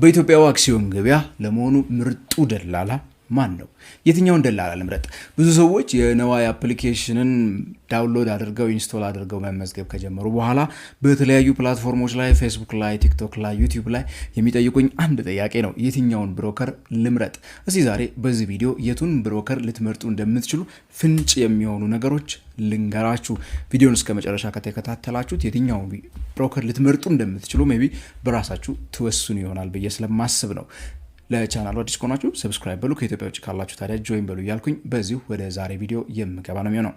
በኢትዮጵያ አክሲዮን ገበያ ለመሆኑ ምርጡ ደላላ ማን ነው? የትኛውን ደላላ ልምረጥ? ብዙ ሰዎች የነዋይ አፕሊኬሽንን ዳውንሎድ አድርገው ኢንስቶል አድርገው መመዝገብ ከጀመሩ በኋላ በተለያዩ ፕላትፎርሞች ላይ ፌስቡክ ላይ፣ ቲክቶክ ላይ፣ ዩቲዩብ ላይ የሚጠይቁኝ አንድ ጥያቄ ነው፣ የትኛውን ብሮከር ልምረጥ? እስቲ ዛሬ በዚህ ቪዲዮ የቱን ብሮከር ልትመርጡ እንደምትችሉ ፍንጭ የሚሆኑ ነገሮች ልንገራችሁ። ቪዲዮን እስከ መጨረሻ ከተከታተላችሁት የትኛውን ብሮከር ልትመርጡ እንደምትችሉ ሜቢ በራሳችሁ ትወስኑ ይሆናል ብዬ ስለማስብ ነው። ለቻናሉ አዲስ ከሆናችሁ ሰብስክራይብ በሉ፣ ከኢትዮጵያ ውጭ ካላችሁ ታዲያ ጆይን በሉ እያልኩኝ በዚሁ ወደ ዛሬ ቪዲዮ የምገባ ነው የሚሆነው።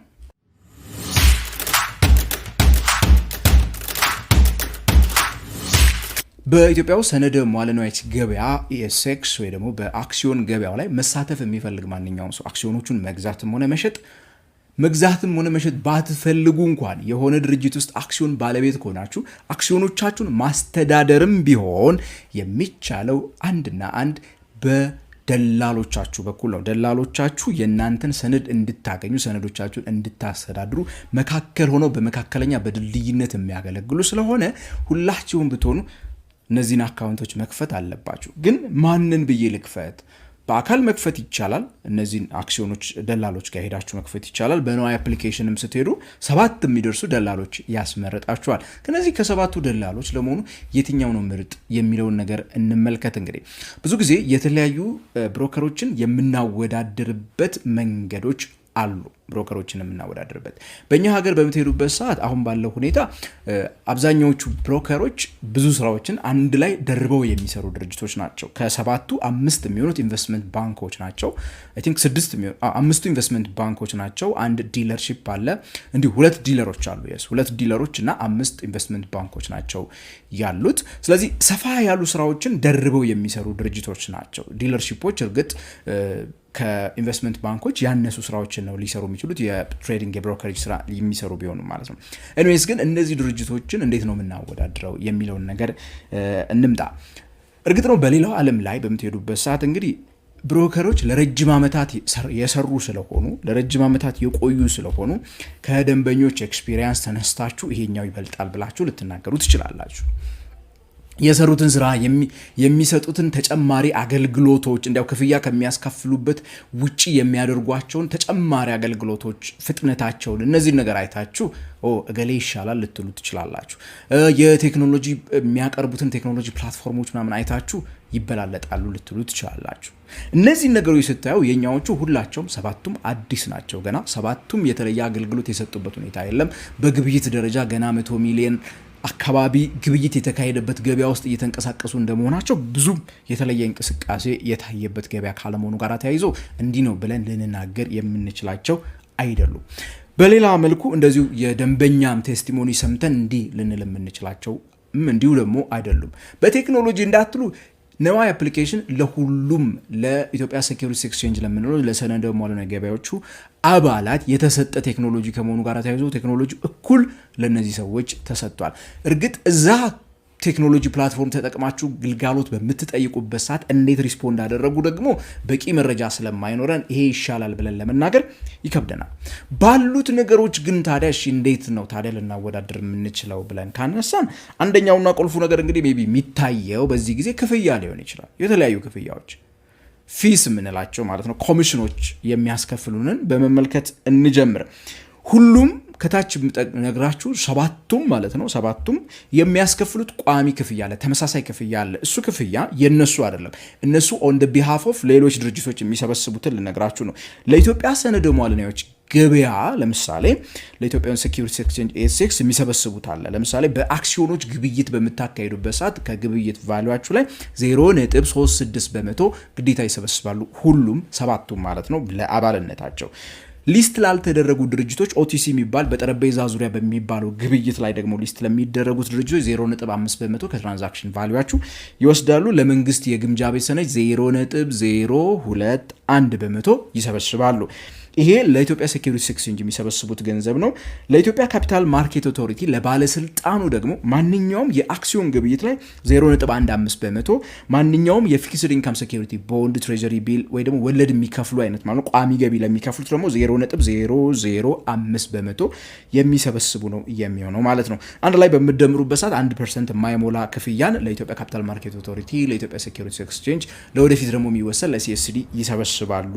በኢትዮጵያ ውስጥ ሰነደ መዋዕለ ንዋይ ገበያ ኢኤስኤክስ ወይ ደግሞ በአክሲዮን ገበያው ላይ መሳተፍ የሚፈልግ ማንኛውም ሰው አክሲዮኖቹን መግዛትም ሆነ መሸጥ ባትፈልጉ እንኳን የሆነ ድርጅት ውስጥ አክሲዮን ባለቤት ከሆናችሁ አክሲዮኖቻችሁን ማስተዳደርም ቢሆን የሚቻለው አንድና አንድ በደላሎቻችሁ በኩል ነው። ደላሎቻችሁ የእናንተን ሰነድ እንድታገኙ ሰነዶቻችሁን እንድታስተዳድሩ መካከል ሆነው በመካከለኛ በድልድይነት የሚያገለግሉ ስለሆነ ሁላችሁም ብትሆኑ እነዚህን አካውንቶች መክፈት አለባችሁ። ግን ማንን ብዬ ልክፈት? በአካል መክፈት ይቻላል። እነዚህን አክሲዮኖች ደላሎች ጋር ሄዳችሁ መክፈት ይቻላል። በነዋይ አፕሊኬሽንም ስትሄዱ 7 የሚደርሱ ደላሎች ያስመረጣችኋል። ከነዚህ ከ7ቱ ደላሎች ለመሆኑ የትኛው ነው ምርጥ የሚለውን ነገር እንመልከት። እንግዲህ ብዙ ጊዜ የተለያዩ ብሮከሮችን የምናወዳድርበት መንገዶች አሉ። ብሮከሮችን የምናወዳድርበት በእኛ ሀገር በምትሄዱበት ሰዓት አሁን ባለው ሁኔታ አብዛኛዎቹ ብሮከሮች ብዙ ስራዎችን አንድ ላይ ደርበው የሚሰሩ ድርጅቶች ናቸው። ከ7ቱ 5 የሚሆኑት ኢንቨስትመንት ባንኮች ናቸው። አይ ቲንክ 5ቱ ኢንቨስትመንት ባንኮች ናቸው። አንድ ዲለርሺፕ አለ። እንዲሁ 2 ዲለሮች አሉ። 2 ዲለሮች እና 5 ኢንቨስትመንት ባንኮች ናቸው ያሉት። ስለዚህ ሰፋ ያሉ ስራዎችን ደርበው የሚሰሩ ድርጅቶች ናቸው። ዲለርሺፖች እርግጥ ከኢንቨስትመንት ባንኮች ያነሱ ስራዎችን ነው ሊሰሩ የሚችሉት የትሬዲንግ የብሮከሬጅ ስራ የሚሰሩ ቢሆኑ ማለት ነው። ኤኒዌይስ ግን እነዚህ ድርጅቶችን እንዴት ነው የምናወዳድረው የሚለውን ነገር እንምጣ። እርግጥ ነው በሌላው ዓለም ላይ በምትሄዱበት ሰዓት እንግዲህ ብሮከሮች ለረጅም ዓመታት የሰሩ ስለሆኑ ለረጅም ዓመታት የቆዩ ስለሆኑ ከደንበኞች ኤክስፒሪየንስ ተነስታችሁ ይሄኛው ይበልጣል ብላችሁ ልትናገሩ ትችላላችሁ። የሰሩትን ስራ የሚሰጡትን ተጨማሪ አገልግሎቶች እንዲያው ክፍያ ከሚያስከፍሉበት ውጪ የሚያደርጓቸውን ተጨማሪ አገልግሎቶች ፍጥነታቸውን እነዚህ ነገር አይታችሁ እገሌ ይሻላል ልትሉ ትችላላችሁ። የቴክኖሎጂ የሚያቀርቡትን ቴክኖሎጂ ፕላትፎርሞች ምናምን አይታችሁ ይበላለጣሉ ልትሉ ትችላላችሁ። እነዚህ ነገሮች ስታዩ የኛዎቹ ሁላቸውም 7ቱም አዲስ ናቸው። ገና 7ቱም የተለየ አገልግሎት የሰጡበት ሁኔታ የለም። በግብይት ደረጃ ገና 100 ሚሊዮን አካባቢ ግብይት የተካሄደበት ገበያ ውስጥ እየተንቀሳቀሱ እንደመሆናቸው ብዙ የተለየ እንቅስቃሴ የታየበት ገበያ ካለመሆኑ ጋር ተያይዞ እንዲህ ነው ብለን ልንናገር የምንችላቸው አይደሉም። በሌላ መልኩ እንደዚሁ የደንበኛም ቴስቲሞኒ ሰምተን እንዲህ ልንል የምንችላቸው እንዲሁ ደግሞ አይደሉም። በቴክኖሎጂ እንዳትሉ ነዋይ አፕሊኬሽን ለሁሉም ለኢትዮጵያ ሴኩሪቲስ ኤክስቼንጅ ለምንለው ለሰነደ መዋዕለ ንዋይ ገበያዎቹ አባላት የተሰጠ ቴክኖሎጂ ከመሆኑ ጋር ተያይዞ ቴክኖሎጂ እኩል ለነዚህ ሰዎች ተሰጥቷል። እርግጥ እዛ ቴክኖሎጂ ፕላትፎርም ተጠቅማችሁ ግልጋሎት በምትጠይቁበት ሰዓት እንዴት ሪስፖንድ አደረጉ ደግሞ በቂ መረጃ ስለማይኖረን ይሄ ይሻላል ብለን ለመናገር ይከብደናል። ባሉት ነገሮች ግን ታዲያ እንዴት ነው ታዲያ ልናወዳደር የምንችለው ብለን ካነሳን አንደኛውና ቁልፉ ነገር እንግዲህ ሜቢ የሚታየው በዚህ ጊዜ ክፍያ ሊሆን ይችላል። የተለያዩ ክፍያዎች ፊስ የምንላቸው ማለት ነው፣ ኮሚሽኖች የሚያስከፍሉንን በመመልከት እንጀምር። ሁሉም ከታች ነግራችሁ 7ቱም ማለት ነው 7ቱም የሚያስከፍሉት ቋሚ ክፍያ አለ፣ ተመሳሳይ ክፍያ አለ። እሱ ክፍያ የነሱ አይደለም። እነሱ on the behalf of ሌሎች ድርጅቶች የሚሰበስቡትን ልነግራችሁ ነው። ለኢትዮጵያ ሰነደ መዋዕለ ንዋዮች ገበያ ለምሳሌ ለኢትዮጵያ ሴኩሪቲስ ኤክስቼንጅ ኢኤስኤክስ የሚሰበስቡት አለ። ለምሳሌ በአክሲዮኖች ግብይት በምታካሂዱበት ሰዓት ከግብይት ቫልዩአችሁ ላይ 0.36% ግዴታ ይሰበስባሉ። ሁሉም 7ቱም ማለት ነው ለአባልነታቸው። ሊስት ላልተደረጉ ድርጅቶች ኦቲሲ የሚባል በጠረጴዛ ዙሪያ በሚባለው ግብይት ላይ ደግሞ ሊስት ለሚደረጉት ድርጅቶች 0.5% ከትራንዛክሽን ቫልዩአችሁ ይወስዳሉ። ለመንግስት የግምጃ ቤት ሰነድ 0.021% ይሰበስባሉ። ይሄ ለኢትዮጵያ ሴኩሪቲስ ኤክስቼንጅ የሚሰበስቡት ገንዘብ ነው። ለኢትዮጵያ ካፒታል ማርኬት ኦቶሪቲ ለባለስልጣኑ ደግሞ ማንኛውም የአክሲዮን ግብይት ላይ 0.15%፣ ማንኛውም የፊክስድ ኢንካም ሴኩሪቲ ቦንድ፣ ትሬጀሪ ቢል ወይ ደግሞ ወለድ የሚከፍሉ አይነት ማለት ቋሚ ገቢ ለሚከፍሉት ደግሞ 0.005% የሚሰበስቡ ነው የሚሆነው ማለት ነው። አንድ ላይ በምደምሩበት ሰዓት 1% የማይሞላ ክፍያን ለኢትዮጵያ ካፒታል ማርኬት ኦቶሪቲ፣ ለኢትዮጵያ ሴኩሪቲስ ኤክስቼንጅ፣ ለወደፊት ደግሞ የሚወሰን ለሲኤስዲ ይሰበስባሉ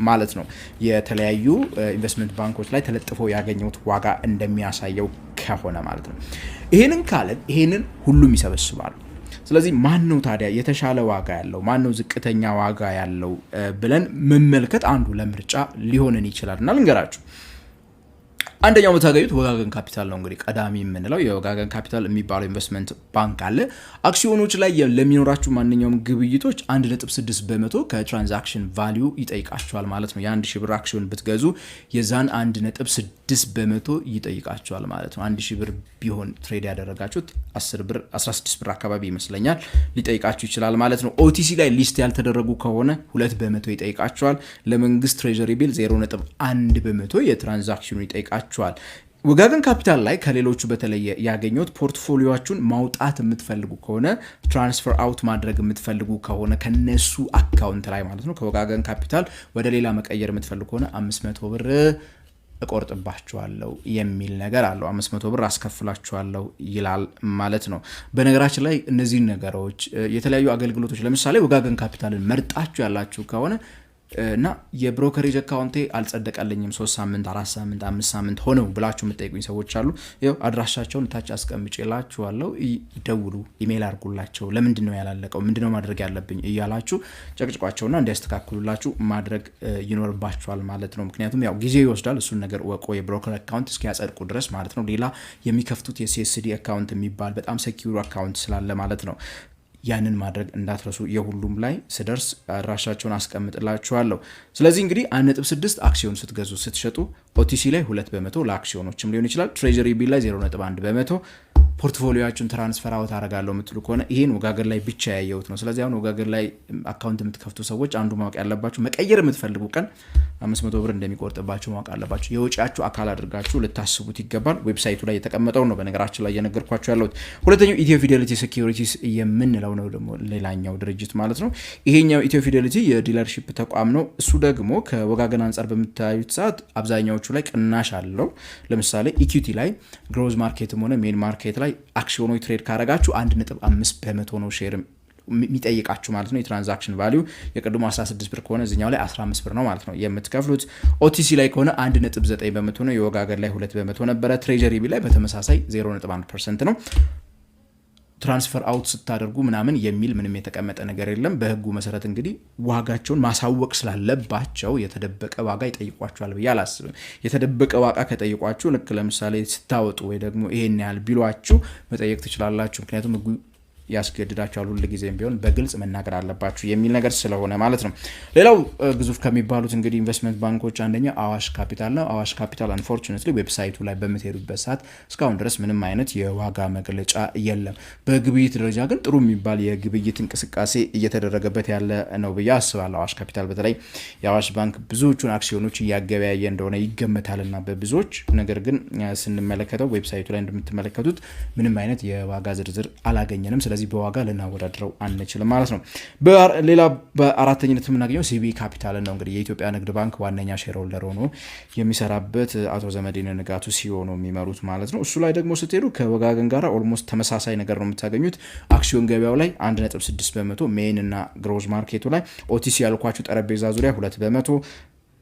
ማለት ነው። የተለያዩ ኢንቨስትመንት ባንኮች ላይ ተለጥፎ ያገኘውት ዋጋ እንደሚያሳየው ከሆነ ማለት ነው። ይሄንን ካለን ይሄንን ሁሉም ይሰበስባሉ። ስለዚህ ማን ነው ታዲያ የተሻለ ዋጋ ያለው፣ ማን ነው ዝቅተኛ ዋጋ ያለው ብለን መመልከት አንዱ ለምርጫ ሊሆንን ይችላል እና ልንገራችሁ። አንደኛው የምታገኙት ወጋገን ካፒታል ነው። እንግዲህ ቀዳሚ የምንለው የወጋገን ካፒታል የሚባለው ኢንቨስትመንት ባንክ አለ። አክሲዮኖች ላይ ለሚኖራችሁ ማንኛውም ግብይቶች 1.6% ከትራንዛክሽን ቫሊዩ ይጠይቃቸዋል ማለት ነው። የ1000 ብር አክሲዮን ብትገዙ የዛን 1.6% ይጠይቃቸዋል ማለት ነው። 1000 ብር ቢሆን ትሬድ ያደረጋችሁት 16 ብር አካባቢ ይመስለኛል ሊጠይቃችሁ ይችላል ማለት ነው። ኦቲሲ ላይ ሊስት ያልተደረጉ ከሆነ 2% ይጠይቃቸዋል። ለመንግስት ትሬጀሪ ቢል 0.1% የትራንዛክሽኑ ይጠይቃቸዋል። ወጋገን ካፒታል ላይ ከሌሎቹ በተለየ ያገኘሁት ፖርትፎሊዮአችሁን ማውጣት የምትፈልጉ ከሆነ ትራንስፈር አውት ማድረግ የምትፈልጉ ከሆነ ከነሱ አካውንት ላይ ማለት ነው ከወጋገን ካፒታል ወደ ሌላ መቀየር የምትፈልጉ ከሆነ 500 ብር እቆርጥባችኋለሁ የሚል ነገር አለው። 500 ብር አስከፍላችኋለሁ ይላል ማለት ነው። በነገራችን ላይ እነዚህ ነገሮች የተለያዩ አገልግሎቶች ለምሳሌ ወጋገን ካፒታልን መርጣችሁ ያላችሁ ከሆነ እና የብሮከሬጅ አካውንቴ አልጸደቀልኝም 3 ሳምንት 4 ሳምንት 5 ሳምንት ሆነው ብላችሁ የምትጠይቁኝ ሰዎች አሉ። ይኸው አድራሻቸውን ታች አስቀምጬላችኋለሁ። ይደውሉ፣ ኢሜል አድርጉላቸው። ለምንድን ነው ያላለቀው፣ ምንድነው ማድረግ ያለብኝ እያላችሁ ጨቅጭቋቸውና እንዲያስተካክሉላችሁ ማድረግ ይኖርባችኋል ማለት ነው። ምክንያቱም ያው ጊዜ ይወስዳል። እሱን ነገር ወቆ የብሮከር አካውንት እስኪያጸድቁ ድረስ ማለት ነው። ሌላ የሚከፍቱት የሲኤስዲ አካውንት የሚባል በጣም ሴኪዩር አካውንት ስላለ ማለት ነው። ያንን ማድረግ እንዳትረሱ። የሁሉም ላይ ስደርስ አድራሻቸውን አስቀምጥላችኋለሁ። ስለዚህ እንግዲህ 1.6 አክሲዮን ስትገዙ ስትሸጡ ኦቲሲ ላይ 2% ለአክሲዮኖችም ሊሆን ይችላል። ትሬጀሪ ቢል ላይ 0.1% ፖርትፎሊዮአችሁን ትራንስፈር አውት አደርጋለሁ የምትሉ ከሆነ ይሄን ወጋገን ላይ ብቻ ያየሁት ነው። ስለዚህ አሁን ወጋገን ላይ አካውንት የምትከፍቱ ሰዎች አንዱ ማወቅ ያለባችሁ መቀየር የምትፈልጉ ቀን 500 ብር እንደሚቆርጥባችሁ ማወቅ አለባችሁ። የወጪያችሁ አካል አድርጋችሁ ልታስቡት ይገባል። ዌብሳይቱ ላይ የተቀመጠው ነው በነገራችን ላይ እየነገርኳችሁ ያለሁት። ሁለተኛው ኢትዮ ፊዴሊቲ ሴኩሪቲስ የምንለው ነው ደግሞ ሌላኛው ድርጅት ማለት ነው። ይሄኛው ኢትዮ ፊዴሊቲ የዲለርሺፕ ተቋም ነው። እሱ ደግሞ ከወጋገን አንጻር በምታዩት ሰዓት አብዛኛዎቹ ላይ ቅናሽ አለው። ለምሳሌ ኢኩቲ ላይ ግሮዝ ማርኬትም ሆነ ሜን ማርኬት ላይ አክሲዮኖች ትሬድ ካረጋችሁ 1.5% ነው ሼር የሚጠይቃችሁ ማለት ነው። የትራንዛክሽን ቫሊዩ የቅድሞ 16 ብር ከሆነ እዚኛው ላይ 15 ብር ነው ማለት ነው የምትከፍሉት። ኦቲሲ ላይ ከሆነ 1.9% ነው። የወጋገን ላይ 2% ነበረ። ትሬጀሪ ቢ ላይ በተመሳሳይ 0.1% ነው። ትራንስፈር አውት ስታደርጉ ምናምን የሚል ምንም የተቀመጠ ነገር የለም። በህጉ መሰረት እንግዲህ ዋጋቸውን ማሳወቅ ስላለባቸው የተደበቀ ዋጋ ይጠይቋቸዋል ብዬ አላስብም። የተደበቀ ዋጋ ከጠይቋችሁ ልክ ለምሳሌ ስታወጡ ወይ ደግሞ ይሄን ያህል ቢሏችሁ መጠየቅ ትችላላችሁ። ምክንያቱም ህጉ ያስገድዳቸዋል። ሁሉ ጊዜም ቢሆን በግልጽ መናገር አለባችሁ የሚል ነገር ስለሆነ ማለት ነው። ሌላው ግዙፍ ከሚባሉት እንግዲህ ኢንቨስትመንት ባንኮች አንደኛ አዋሽ ካፒታል ነው። አዋሽ ካፒታል አንፎርቹኔትሊ ዌብሳይቱ ላይ በምትሄዱበት ሰዓት እስካሁን ድረስ ምንም አይነት የዋጋ መግለጫ የለም። በግብይት ደረጃ ግን ጥሩ የሚባል የግብይት እንቅስቃሴ እየተደረገበት ያለ ነው ብዬ አስባለሁ። አዋሽ ካፒታል በተለይ የአዋሽ ባንክ ብዙዎቹን አክሲዮኖች እያገበያየ እንደሆነ ይገመታልና በብዙዎች ነገር ግን ስንመለከተው ዌብሳይቱ ላይ እንደምትመለከቱት ምንም አይነት የዋጋ ዝርዝር አላገኘንም። ስለዚህ በዋጋ ልናወዳድረው አንችልም ማለት ነው። ሌላ በአራተኝነት የምናገኘው ሲቢ ካፒታል ነው። እንግዲህ የኢትዮጵያ ንግድ ባንክ ዋነኛ ሼርሆልደር ሆኖ የሚሰራበት አቶ ዘመዴን ንጋቱ ሲሆኑ የሚመሩት ማለት ነው። እሱ ላይ ደግሞ ስትሄዱ ከወጋገን ጋር ኦልሞስት ተመሳሳይ ነገር ነው የምታገኙት። አክሲዮን ገበያው ላይ 1.6%፣ ሜን እና ግሮዝ ማርኬቱ ላይ ኦቲሲ ያልኳችሁ ጠረጴዛ ዙሪያ 2%፣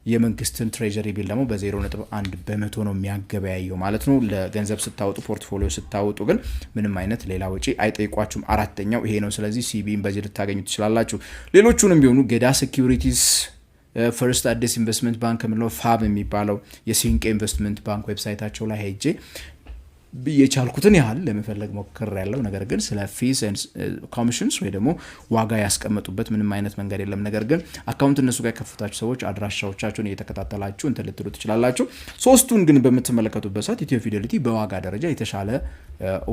የመንግስትን ትሬጀሪ ቢል ደግሞ በ0.1% ነው የሚያገበያየው ማለት ነው። ለገንዘብ ስታወጡ ፖርትፎሊዮ ስታወጡ ግን ምንም አይነት ሌላ ወጪ አይጠይቋችሁም። አራተኛው ይሄ ነው። ስለዚህ ሲቢን በዚህ ልታገኙ ትችላላችሁ። ሌሎቹንም ቢሆኑ ገዳ ሴኩሪቲስ፣ ፈርስት አዲስ ኢንቨስትመንት ባንክ የምንለው ፋብ የሚባለው የሲንቄ ኢንቨስትመንት ባንክ ዌብሳይታቸው ላይ ሄጄ የቻልኩትን ያህል ለመፈለግ ሞክር ያለው ነገር ግን ስለ ፊስ ኮሚሽንስ ወይ ደግሞ ዋጋ ያስቀመጡበት ምንም አይነት መንገድ የለም። ነገር ግን አካውንት እነሱ ጋር የከፈታችሁ ሰዎች አድራሻዎቻችሁን እየተከታተላችሁ እንትን ልትሉ ትችላላችሁ። ሶስቱን ግን በምትመለከቱበት ሰዓት ኢትዮ ፊዴሊቲ በዋጋ ደረጃ የተሻለ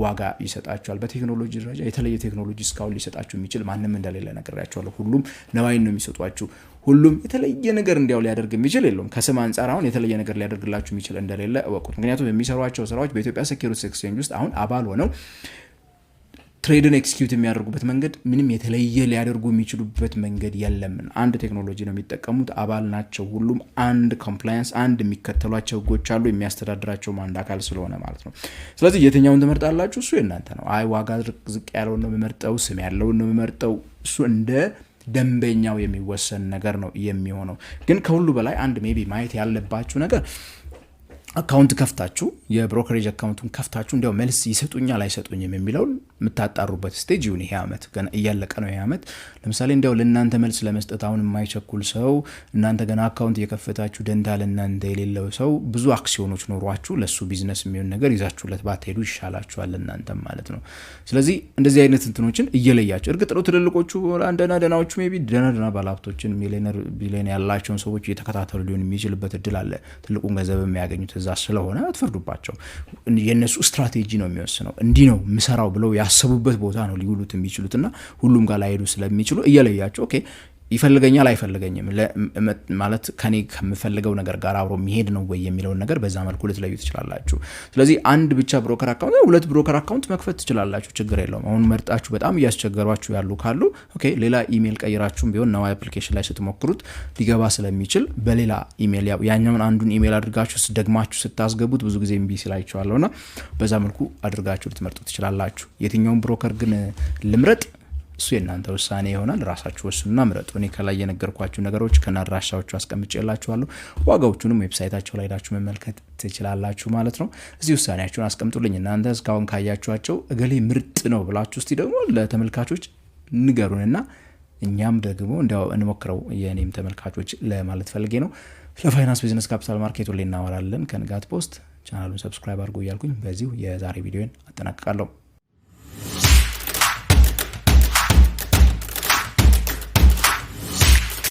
ዋጋ ይሰጣቸዋል። በቴክኖሎጂ ደረጃ የተለየ ቴክኖሎጂ እስካሁን ሊሰጣችሁ የሚችል ማንም እንደሌለ ነግሬያቸዋለሁ። ሁሉም ነዋይን ነው የሚሰጧችሁ። ሁሉም የተለየ ነገር እንዲያው ሊያደርግ የሚችል የለውም። ከስም አንጻር አሁን የተለየ ነገር ሊያደርግላችሁ የሚችል እንደሌለ እወቁት። ምክንያቱም የሚሰሯቸው ስራዎች በኢትዮጵያ ሴኩሪቲስ ኤክስቼንጅ ውስጥ አሁን አባል ሆነው ትሬድን ኤክስኪዩት የሚያደርጉበት መንገድ ምንም የተለየ ሊያደርጉ የሚችሉበት መንገድ የለም። አንድ ቴክኖሎጂ ነው የሚጠቀሙት። አባል ናቸው። ሁሉም አንድ ኮምፕላያንስ፣ አንድ የሚከተሏቸው ህጎች አሉ። የሚያስተዳድራቸውም አንድ አካል ስለሆነ ማለት ነው። ስለዚህ የትኛውን ትመርጣላችሁ? እሱ የእናንተ ነው። አይ ዋጋ ዝቅ ያለውን ነው የምመርጠው፣ ስም ያለውን ነው የምመርጠው፣ እሱ እንደ ደንበኛው የሚወሰን ነገር ነው የሚሆነው። ግን ከሁሉ በላይ አንድ ሜቢ ማየት ያለባችሁ ነገር አካውንት ከፍታችሁ የብሮከሬጅ አካውንቱን ከፍታችሁ እንዲያው መልስ ይሰጡኛል አይሰጡኝም የሚለውን የምታጣሩበት ስቴጅ ይሁን። ይሄ ዓመት ገና እያለቀ ነው። ይሄ ዓመት ለምሳሌ እንዲያው ለእናንተ መልስ ለመስጠት አሁን የማይቸኩል ሰው፣ እናንተ ገና አካውንት እየከፈታችሁ ደንታ ለእናንተ የሌለው ሰው ብዙ አክሲዮኖች ኖሯችሁ ለሱ ቢዝነስ የሚሆን ነገር ይዛችሁለት ባትሄዱ ይሻላችኋል እናንተም ማለት ነው። ስለዚህ እንደዚህ አይነት እንትኖችን እየለያቸው እርግጥ ነው ትልልቆቹ ደናዎቹ ሜይ ቢ ደና ባለሀብቶችን ቢሊዮን ያላቸውን ሰዎች እየተከታተሉ ሊሆን የሚችልበት እድል አለ። ትልቁን ገንዘብ የሚያገኙት እዛ ስለሆነ አትፈርዱባቸው። የነሱ ስትራቴጂ ነው የሚወስነው። እንዲህ ነው ምሰራው ብለው ያሰቡበት ቦታ ነው ሊውሉት የሚችሉትና ሁሉም ጋር ላይሄዱ ስለሚችሉ እየለያቸው ኦኬ ይፈልገኛል አይፈልገኝም ማለት ከኔ ከምፈልገው ነገር ጋር አብሮ የሚሄድ ነው ወይ የሚለውን ነገር በዛ መልኩ ልትለዩ ትችላላችሁ። ስለዚህ አንድ ብቻ ብሮከር አካውንት፣ ሁለት ብሮከር አካውንት መክፈት ትችላላችሁ፣ ችግር የለውም። አሁን መርጣችሁ በጣም እያስቸገሯችሁ ያሉ ካሉ ኦኬ ሌላ ኢሜል ቀይራችሁም ቢሆን ነው አፕሊኬሽን ላይ ስትሞክሩት ሊገባ ስለሚችል በሌላ ኢሜል ያኛውን አንዱን ኢሜል አድርጋችሁ ደግማችሁ ስታስገቡት ብዙ ጊዜ እምቢ ስላይቻለውና በዛ መልኩ አድርጋችሁ ልትመርጡ ትችላላችሁ። የትኛውን ብሮከር ግን ልምረጥ እሱ የእናንተ ውሳኔ ይሆናል። ራሳችሁ ወስኑና ምረጡ። እኔ ከላይ የነገርኳችሁ ነገሮች ከናድራሻዎቹ አስቀምጬላችኋለሁ። ዋጋዎቹንም ዌብሳይታቸው ላይ ሄዳችሁ መመልከት ትችላላችሁ ማለት ነው። እዚህ ውሳኔያችሁን አስቀምጡልኝ። እናንተ እስካሁን ካያችኋቸው እገሌ ምርጥ ነው ብላችሁ እስቲ ደግሞ ለተመልካቾች ንገሩንና እኛም ደግሞ እንዲያው እንሞክረው የኔም ተመልካቾች ለማለት ፈልጌ ነው። ስለ ፋይናንስ፣ ቢዝነስ፣ ካፒታል ማርኬት ላይ እናወራለን ከንጋት ፖስት። ቻናሉን ሰብስክራይብ አድርጉ እያልኩኝ በዚሁ የዛሬ ቪዲዮን አጠናቅቃለሁ።